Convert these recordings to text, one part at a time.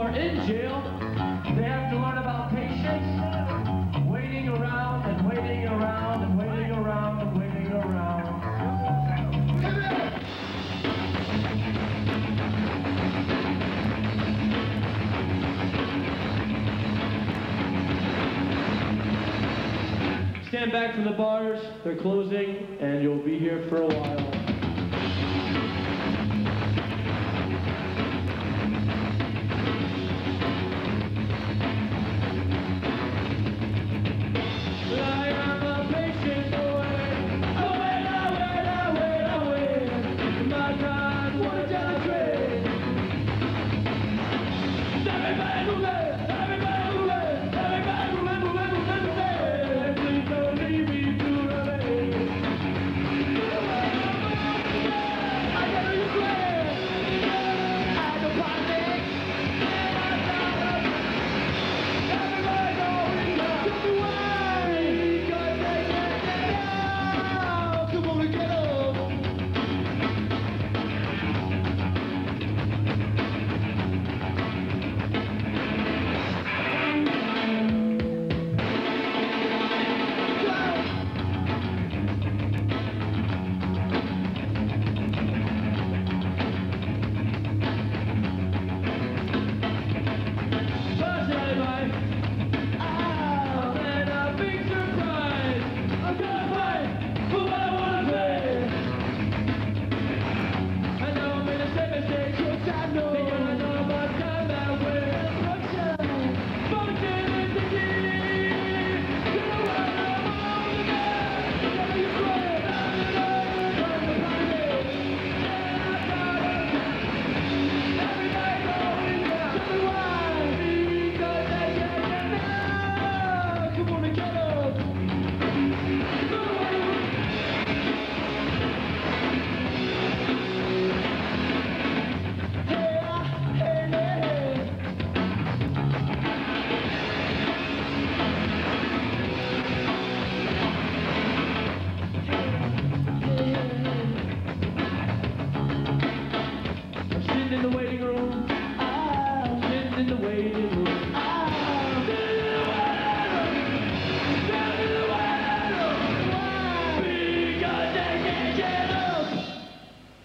are in jail, they have to learn about patience, waiting around and waiting around and waiting around and waiting around. Stand back from the bars, they're closing, and you'll be here for a while.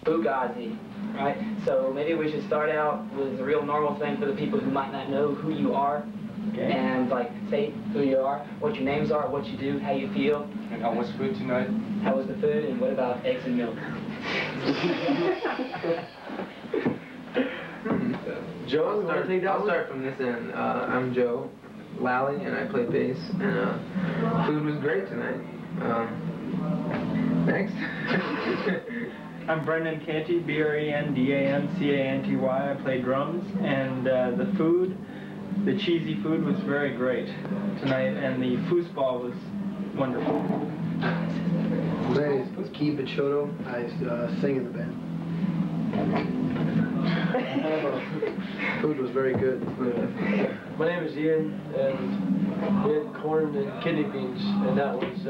Fugazi, right? So maybe we should start out with a real normal thing for the people who might not know who you are. Okay. And like say who you are, what your names are, what you do, how you feel. And how was food tonight? How was the food, and what about eggs and milk? Joe, I'll start from this end. I'm Joe Lally, and I play bass. And food was great tonight. Next. I'm Brendan Canty, B-R-E-N-D-A-N-C-A-N-T-Y. I play drums, and the cheesy food was very great tonight, and the foosball was wonderful. My name is Keith Bichotto. I sing in the band. Food was very good. My name is Ian, and we had corn and kidney beans, and that was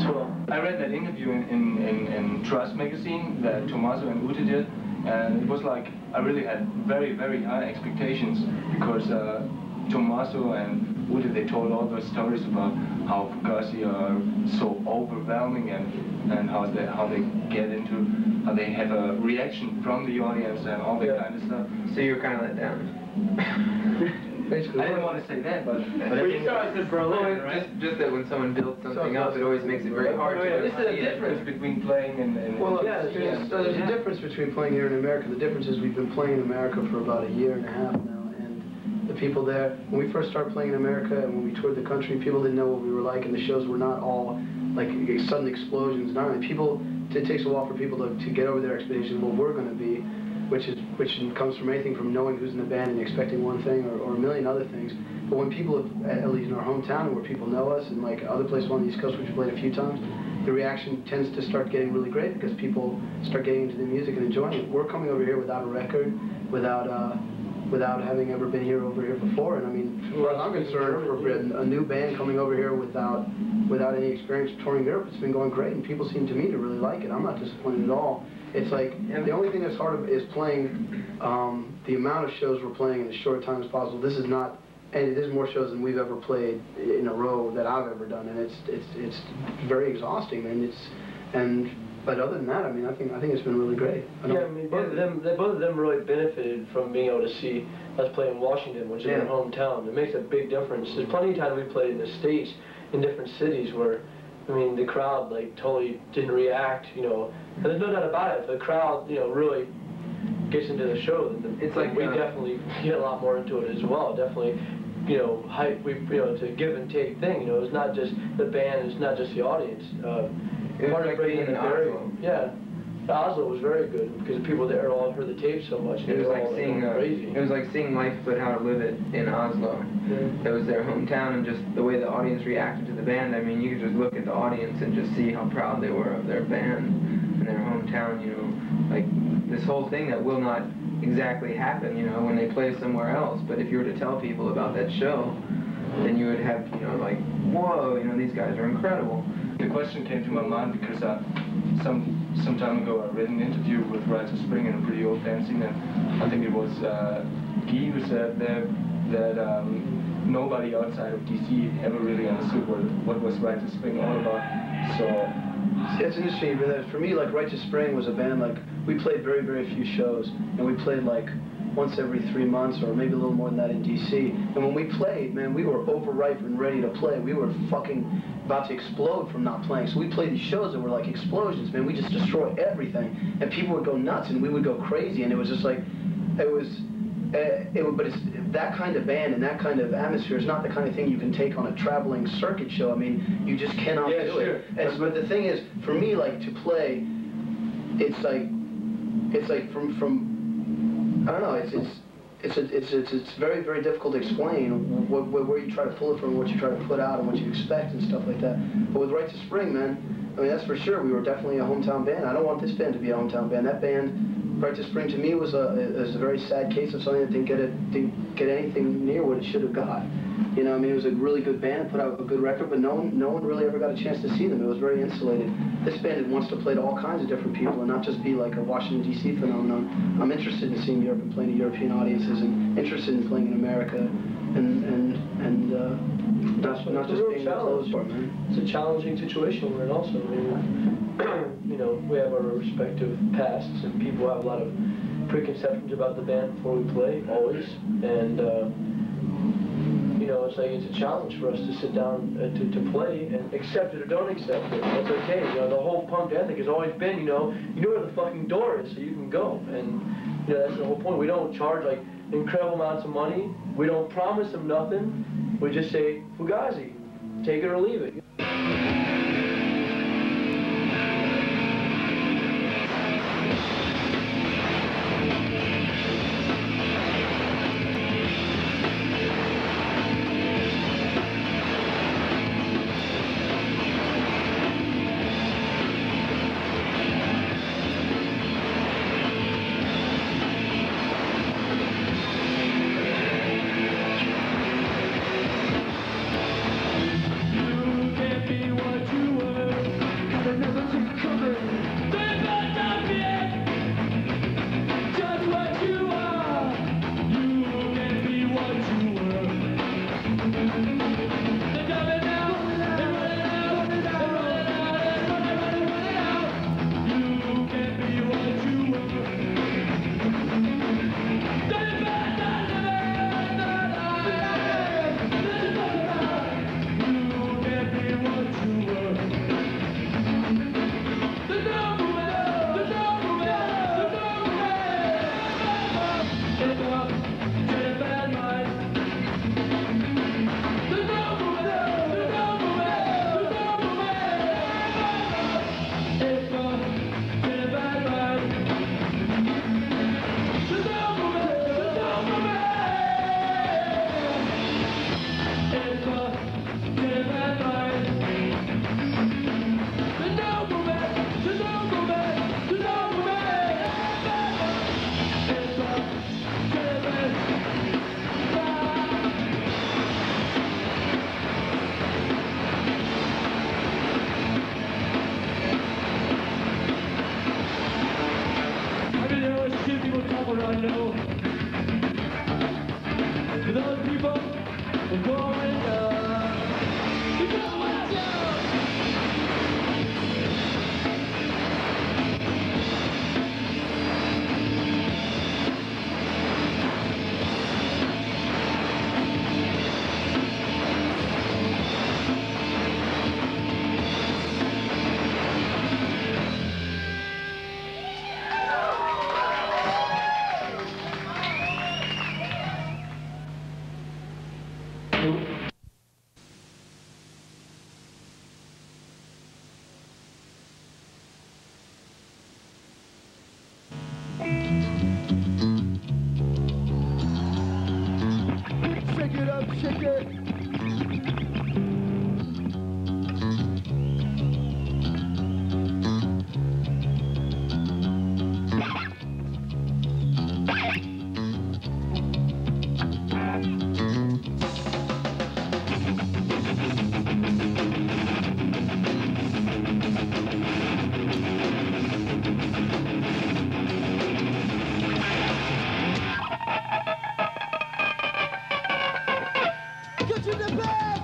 swell. I read that interview in Trust magazine that Tommaso and Ute did, and it was like I really had very, very high expectations because Tommaso and Ute, they told all those stories about how Fugazi are so overwhelming and how they get into, how they have a reaction from the audience and all that kind of stuff. So you were kind of let down. Basically, I didn't want to say that, but you saw us in Berlin, right? Just that when someone builds something up, it always makes it very hard to This is a difference between playing and well, yeah, there's a difference between playing here in America. The difference is we've been playing in America for about a year and a half now, and the people there, when we first started playing in America and when we toured the country, people didn't know what we were like, and the shows were not all like sudden explosions. Not only people, it takes a while for people to get over their expectations of what we're going to be, which comes from anything from knowing who's in the band and expecting one thing or a million other things. But when people, at least in our hometown and where people know us, and like other places on the East Coast, which we played a few times, the reaction tends to start getting really great because people start getting into the music and enjoying it. We're coming over here without a record, without having ever been over here before. And I mean, as far as I'm concerned, for a new band coming over here without any experience touring Europe, it's been going great, and people seem to me to really like it. I'm not disappointed at all. It's like, the only thing that's hard is playing the amount of shows we're playing in as short a time as possible. This is not, and it is more shows than we've ever played in a row that I've ever done, and it's very exhausting, man. But other than that, I mean, I think it's been really great. Yeah, I mean, both of them really benefited from being able to see us play in Washington, which is their hometown. It makes a big difference. There's plenty of times we played in the States, in different cities, where, I mean, the crowd, like, totally didn't react, you know. And there's no doubt about it. If the crowd, you know, really gets into the show, then it's like we definitely get a lot more into it as well. Definitely, you know, hype. It's a give and take thing. You know, it's not just the band. It's not just the audience. It was like being in Oslo. Yeah, Oslo was very good because the people there all heard the tape so much. It was like seeing crazy. It was like seeing life, but how to live it in Oslo. Yeah. It was their hometown, and just the way the audience reacted to the band. I mean, you could just look at the audience and just see how proud they were of their band and their hometown. You know, like this whole thing that will not exactly happen. You know, when they play somewhere else. But if you were to tell people about that show, then you would have, you know, like, whoa, you know, these guys are incredible. The question came to my mind because some time ago I read an interview with Rites of Spring in a pretty old fanzine, and I think it was Guy who said that nobody outside of DC ever really understood what was Rites of Spring all about. So it's interesting, but for me, like, Rites of Spring was a band, like, we played very, very few shows, and we played like once every 3 months, or maybe a little more than that in DC. And when we played, man, we were overripe and ready to play. We were fucking about to explode from not playing. So we played these shows that were like explosions, man. We just destroyed everything, and people would go nuts, and we would go crazy. And it was just like, but it's that kind of band and that kind of atmosphere is not the kind of thing you can take on a traveling circuit show. I mean, you just cannot do it. But the thing is, for me, like, to play, it's like from I don't know. It's very, very difficult to explain where you try to pull it from, what you try to put out, and what you expect and stuff like that. But with Rites of Spring, man, I mean, that's for sure. We were definitely a hometown band. I don't want this band to be a hometown band. That band, Rites of Spring, to me was a very sad case of something that didn't get anything near what it should have got. You know, I mean, it was a really good band, put out a good record, but no one really ever got a chance to see them. It was very insulated. This band wants to play to all kinds of different people and not just be like a Washington, D.C. phenomenon. I'm interested in seeing Europe and playing to European audiences, and interested in playing in America, and not just being a closed door, man. It's a challenging situation we're in also. I mean, you know, we have our respective pasts, and people have a lot of preconceptions about the band before we play, always. And you know, it's like it's a challenge for us to sit down to play and accept it or don't accept it. That's okay. You know, the whole punk ethic has always been, you know where the fucking door is, so you can go. And you know, that's the whole point. We don't charge like incredible amounts of money. We don't promise them nothing. We just say, Fugazi, take it or leave it. You can't be what Shake it up, shake it. Get to the back!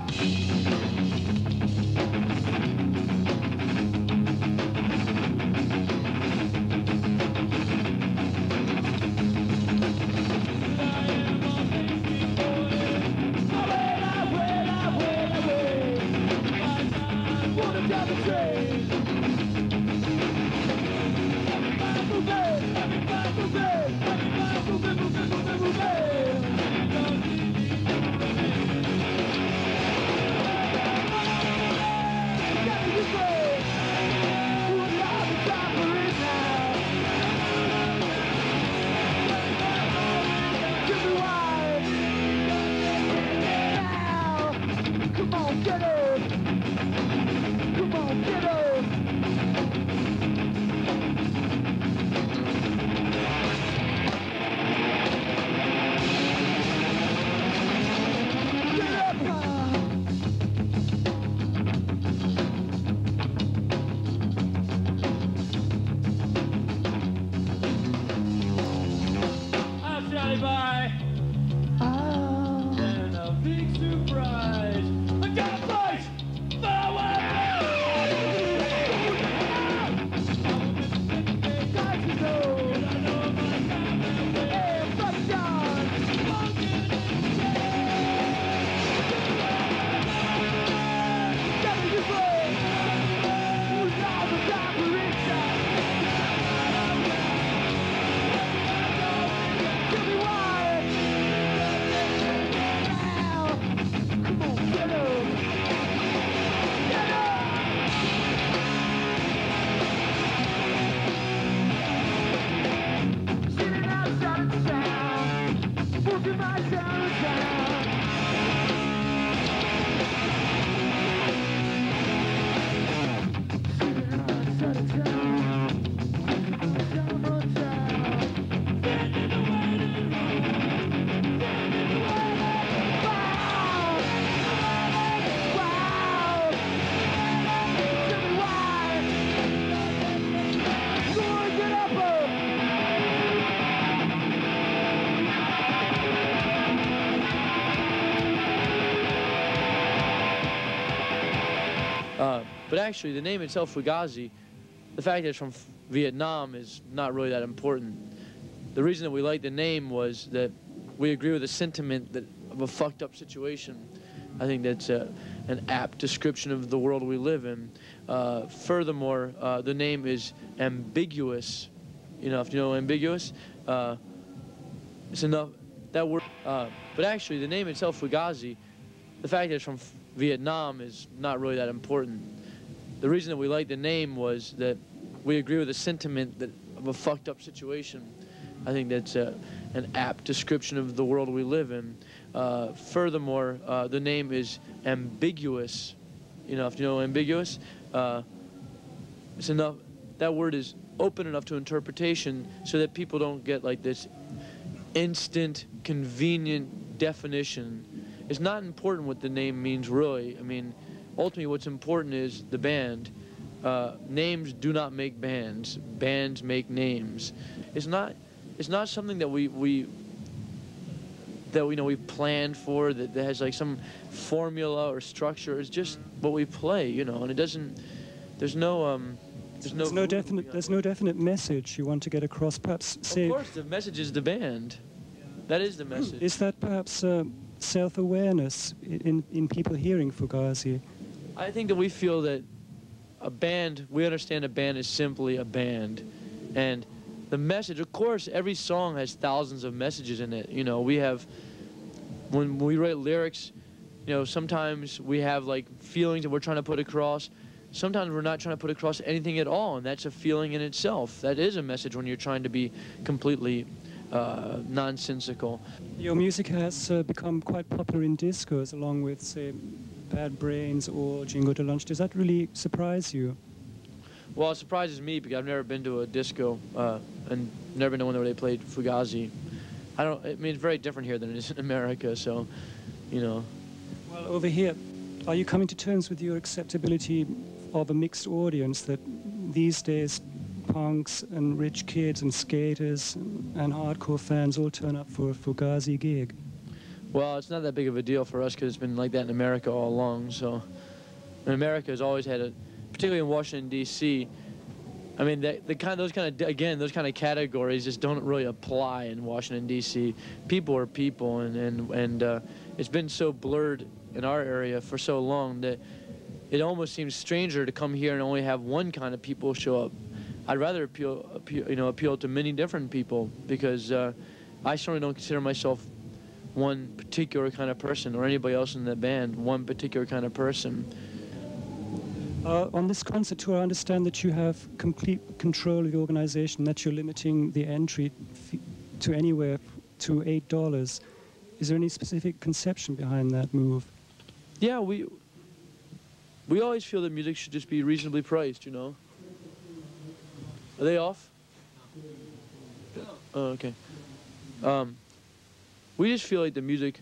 Come on, get up! Come on, get up! Get up! I'm Johnny Bye. And a big surprise. I got a place that I want But actually, the name itself, Fugazi, the fact that it's from Vietnam is not really that important. The reason that we liked the name was that we agree with the sentiment that of a fucked up situation. I think that's an apt description of the world we live in. Furthermore, the name is ambiguous. You know, if you know ambiguous, it's enough. That word. But actually, the name itself, Fugazi, the fact that it's from Vietnam is not really that important. The reason that we liked the name was that we agree with the sentiment that of a fucked up situation. I think that's an apt description of the world we live in. Furthermore, the name is ambiguous. You know, if you know ambiguous, it's enough. That word is open enough to interpretation so that people don't get like this instant, convenient definition. It's not important what the name means, really. I mean, ultimately what's important is the band. Names do not make bands. Bands make names. It's not something that we planned for, that has like some formula or structure. It's just what we play, you know, and it doesn't, there's no definite message you want to get across, perhaps. Of course, the message is the band. That is the message. Is that perhaps self-awareness in people hearing Fugazi? I think that we feel that a band, we understand a band is simply a band. And the message, of course, every song has thousands of messages in it. You know, we have, when we write lyrics, You know, sometimes we have like feelings that we're trying to put across. Sometimes we're not trying to put across anything at all, and that's a feeling in itself. That is a message when you're trying to be completely nonsensical. Your music has become quite popular in discos, along with, say, Bad Brains or Jingo de Lunch. Does that really surprise you? Well, it surprises me because I've never been to a disco and never been to one where they played Fugazi. I mean, it's very different here than it is in America, so, you know. Well, over here, are you coming to terms with your acceptability of a mixed audience, that these days punks and rich kids and skaters and hardcore fans all turn up for a Fugazi gig? Well, it's not that big of a deal for us because it's been like that in America all along. So, and America has always had particularly in Washington D.C. I mean, those kind of categories just don't really apply in Washington D.C. People are people, and it's been so blurred in our area for so long that it almost seems stranger to come here and only have one kind of people show up. I'd rather appeal to many different people, because I certainly don't consider myself one particular kind of person, or anybody else in the band one particular kind of person. On this concert tour, I understand that you have complete control of the organization, that you're limiting the entry to anywhere to $8. Is there any specific conception behind that move? Yeah, we always feel that music should just be reasonably priced, you know. Are they off? Oh, okay. We just feel like the music